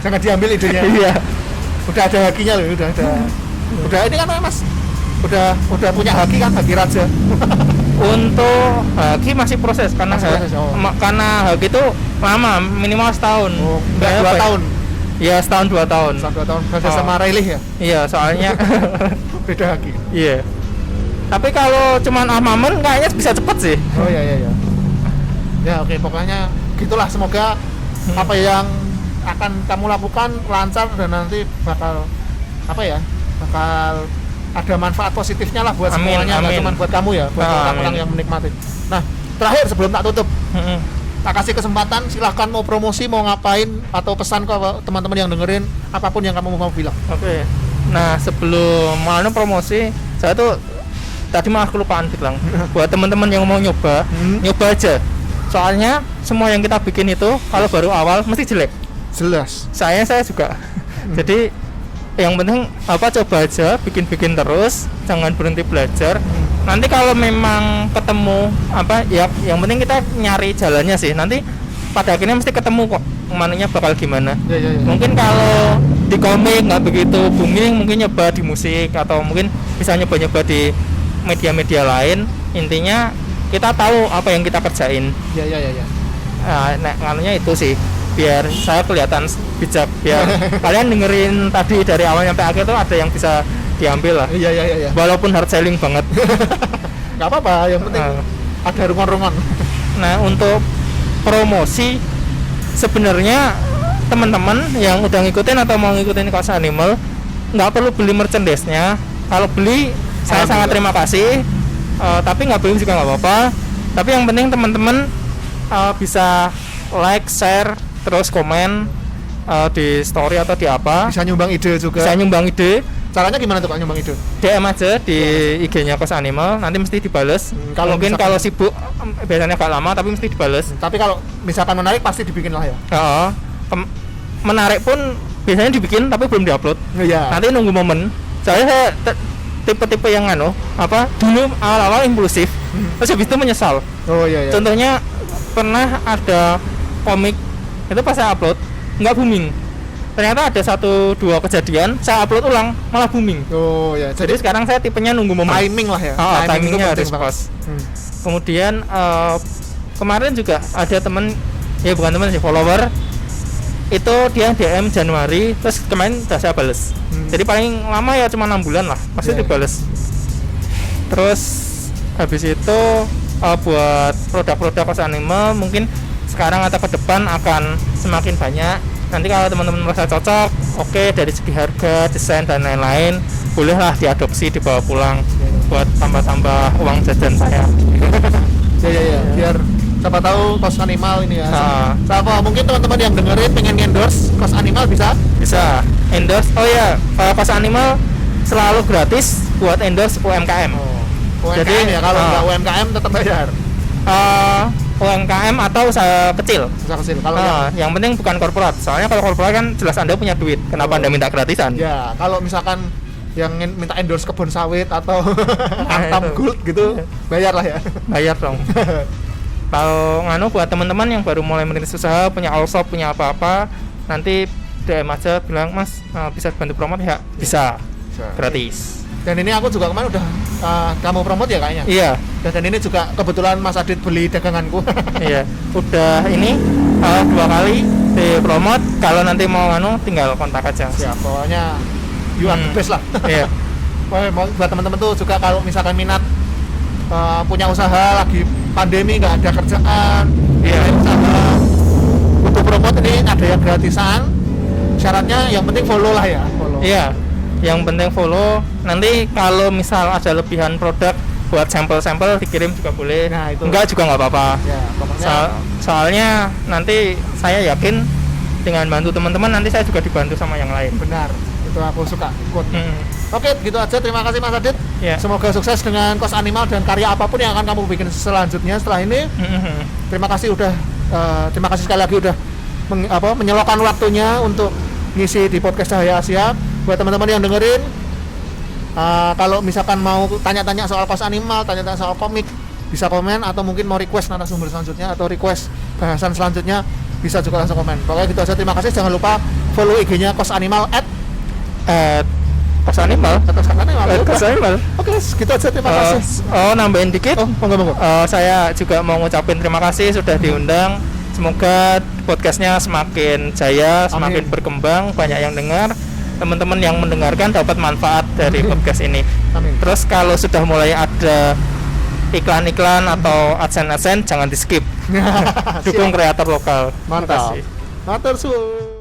Jangan diambil idenya. Iya. Udah ada hakinya loh, udah ada. Udah ini kan Mas. Udah punya haki kan, haki raja. Untuk haki masih proses karena Masih proses, oh. Karena haki itu lama, minimal setahun. Oh, enggak Kayak 2 apa ya? tahun. Iya, setahun 2 tahun. Selama 2 tahun. Beda Oh. sama Railih ya. Iya, soalnya Beda haki. iya. Tapi kalau cuman amamen kayaknya bisa cepet sih. Oh iya. Ya oke, pokoknya gitulah, semoga apa yang akan kamu lakukan lancar dan nanti bakal ada manfaat positifnya lah buat Amin, semuanya, nggak amin. cuma buat kamu ya, buat orang-orang amin. yang menikmati. Nah, terakhir sebelum tak tutup, Mm-mm. tak kasih kesempatan, silahkan mau promosi, mau ngapain, atau pesan ke teman-teman yang dengerin, apapun yang kamu mau bilang. Oke. Nah, sebelum mau promosi, saya tuh tadi malah kelupaan bilang buat teman-teman yang mau nyoba aja. Soalnya semua yang kita bikin itu kalau baru awal mesti jelek. Jelas. Saya juga. Jadi yang penting coba aja, bikin terus, jangan berhenti belajar. Nanti kalau memang ketemu yang penting kita nyari jalannya sih. Nanti pada akhirnya mesti ketemu kok mananya bakal gimana. Ya. Mungkin kalau di komik nggak begitu booming, mungkin nyoba di musik atau mungkin bisa nyoba di media-media lain. Intinya kita tahu apa yang kita kerjain. Ya. Nah, nganunya itu sih, biar saya kelihatan bijak, biar kalian dengerin tadi dari awal sampai akhir tuh ada yang bisa diambil lah. Iya. Walaupun hard selling banget. Nggak apa-apa, yang penting ada rungon-rungon. Nah, untuk promosi sebenarnya teman-teman yang udah ngikutin atau mau ngikutin Kaos Animal nggak perlu beli merchandise-nya. Kalau beli saya sangat terima kasih. Tapi nggak beli juga nggak apa-apa. Tapi yang penting teman-teman bisa like, share, terus komen di story atau di apa. Bisa nyumbang ide juga. Bisa nyumbang ide. Caranya gimana tuh Kak nyumbang ide? DM aja di IG-nya Kaos Animal, nanti mesti dibales. Kalau Mungkin misalkan- kalau sibuk biasanya agak lama tapi mesti dibales. Tapi kalau misalkan menarik pasti dibikin lah ya. Menarik pun biasanya dibikin tapi belum diupload. Iya. Nanti nunggu momen. Saya tipe-tipe yang dulu awal-awal impulsif, terus habis itu menyesal. Oh iya. Contohnya pernah ada komik itu pas saya upload nggak booming. Ternyata ada 1-2 kejadian saya upload ulang malah booming. Oh iya. Jadi sekarang saya tipenya nunggu momen. timing lah ya. Timingnya itu harus penting pas. banget. Kemudian kemarin juga ada teman, ya bukan teman sih, follower. Itu dia DM Januari, terus kemarin udah saya bales. Jadi paling lama ya cuma 6 bulan lah, pasti Iya. dibales. Terus habis itu buat produk-produk Kaos Animal mungkin sekarang atau ke depan akan semakin banyak. Nanti kalau teman-teman merasa cocok, oke, dari segi harga, desain dan lain-lain, bolehlah diadopsi, dibawa pulang buat tambah-tambah uang jajan saya. Ya. Biar siapa tahu Kaos Animal ini ya. Ah. Siapa mungkin teman-teman yang dengerin pengen endorse Kaos Animal bisa? Bisa endorse. Oh ya, Kaos Animal selalu gratis buat endorse UMKM. UMKM Jadi, ya, kalau nggak UMKM tetap bayar. UMKM atau usaha kecil. Usaha kecil. Kalau Yang penting bukan korporat. Soalnya kalau korporat kan jelas Anda punya duit. Kenapa Anda minta gratisan? ya, kalau misalkan yang minta endorse kebun sawit atau Antam itu. Gold gitu, bayar lah ya. Bayar dong. Kalau buat teman-teman yang baru mulai merintis usaha, punya all shop, punya apa-apa, nanti DM aja bilang, "Mas, bisa bantu promote ya?" Bisa. Gratis. Dan ini aku juga kemarin udah kamu promote ya kayaknya. Iya. Dan ini juga kebetulan Mas Adit beli daganganku. Iya, udah ini 2 kali di promote. Kalau nanti mau tinggal kontak aja. Ya, pokoknya you are the best lah. Iya. buat teman-teman tuh juga kalau misalkan minat punya usaha lagi pandemi nggak ada kerjaan, usaha untuk promote ini ada yang gratisan. Syaratnya yang penting follow lah ya, follow. Iya, yang penting follow. Nanti kalau misal ada lebihan produk buat sampel-sampel dikirim juga boleh. Nah, itu. Enggak juga nggak apa-apa. Ya, pokoknya Soalnya nanti saya yakin dengan bantu teman-teman nanti saya juga dibantu sama yang lain. benar. Itu aku suka quote. Oke, gitu aja. Terima kasih Mas Adit. Ya. Semoga sukses dengan Kos Animal dan karya apapun yang akan kamu bikin selanjutnya setelah ini. Terima kasih terima kasih sekali lagi udah menyelokkan waktunya untuk ngisi di podcast Cahaya Asia. Buat teman-teman yang dengerin, kalau misalkan mau tanya-tanya soal Kos Animal, tanya-tanya soal komik, bisa komen atau mungkin mau request narasumber selanjutnya atau request bahasan selanjutnya bisa juga langsung komen. Pokoknya gitu aja. Terima kasih. Jangan lupa follow IG-nya Kos Animal Kos Animal. Kos Animal. Oke, gitu aja. Terima kasih. Nambahin dikit. Monggo. Saya juga mau ngucapin terima kasih sudah diundang. Semoga podcastnya semakin jaya, semakin berkembang, banyak yang dengar. Teman-teman yang mendengarkan dapat manfaat dari podcast ini. Amin. Terus kalau sudah mulai ada iklan-iklan atau adsense jangan di skip. Dukung kreator lokal. Mantap. Terima kasih. Matur suwun.